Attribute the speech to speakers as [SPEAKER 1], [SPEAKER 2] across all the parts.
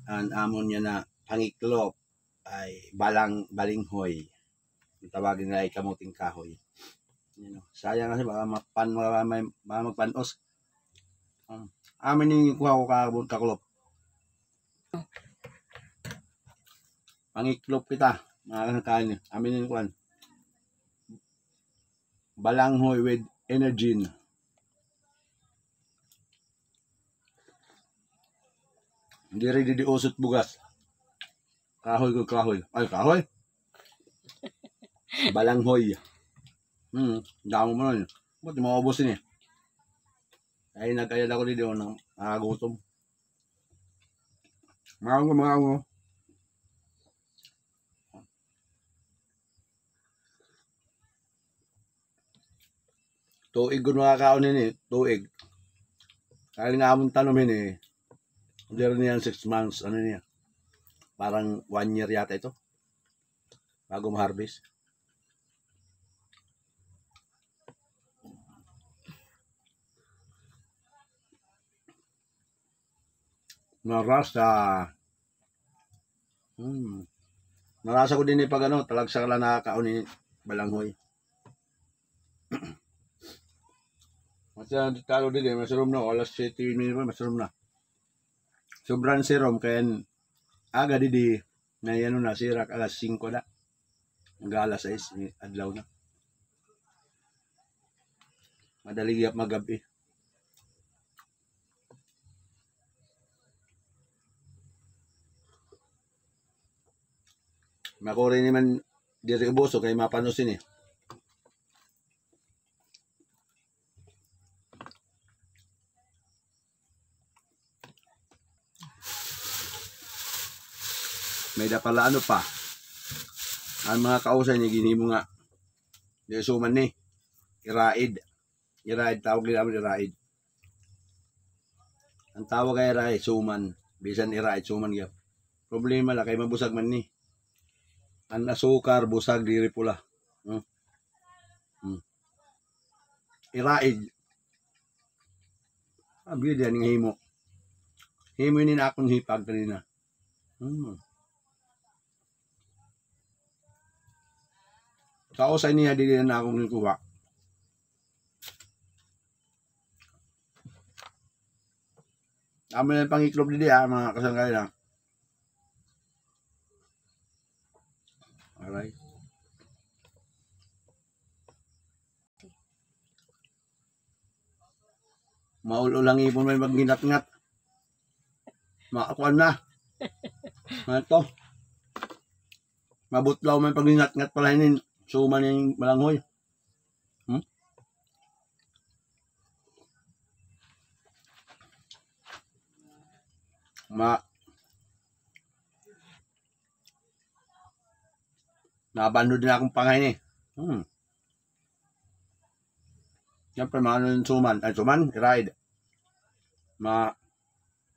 [SPEAKER 1] ang amon niya na pangiklop ay balinghoy. Ang tawagin nila ay kamuting kahoy. Sayang kasi baka magpanos. Amin yung kuha ko kaklop. Pangiklop kita, mga kain. Amin yung kuhan. Balanghoy with energy. Hindi rin di usot bugas. Kahoy ko kahoy. Ay, kahoy. Balanghoy. Damo mo nun. Ba't maubusin eh? Ay, nagkayad ako dito ng gutom. Mga tuig ko nakakaon eh. Tuig. Kaya nga among tanumin eh. Hindi rin yan 6 months. Ano niya? Parang 1 year yata ito. Bago ma-harvest. Narasa. Narasa ko din eh pag ano, talagsa ka lang nakakaon ni balanghoy. Masya talo din eh, masurom na. Alas 7 minutes masurom na. Sobrang serum kaya aga di na yan na sirak alas 5 na. Hanggang alas 6 adlaw na. Madaling yap magabi. Makuri naman diri uboso kay mapanusin eh. May da pala ano pa. Ang mga kausan niya ginimo nga. Di suman ni. Iraid. Iraid tawag nila mo iraid. Ang tawag ay iraid suman. Bisan iraid suman gyud. Problema la kay mabusag man ni. Ang asukar busag diri pula. Iraid. Abi diyan nga himo. Himo ni na akong hipag kanina. Kausay niya dili na akong nikuha. Amin ang pangiklob dili mga kasangkay na. Alright. Maul-ulang ipon may magginat-ngat. Makakuan na. Ito. Mabutlaw may pagginat-ngat pala yun. Suman yung balanghoy. Nabando din akong pangay eh. Siyempre, maano yung suman. Ay, suman, ride.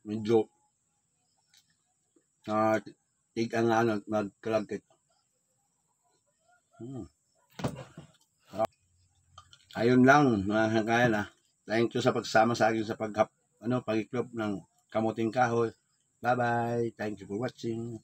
[SPEAKER 1] Medyo tigang ano, nagkalagkit. Ayun lang, mga kaya na. Thank you sa pagsama sa akin sa pag-iklop ng kamuting kahoy. Bye-bye. Thank you for watching.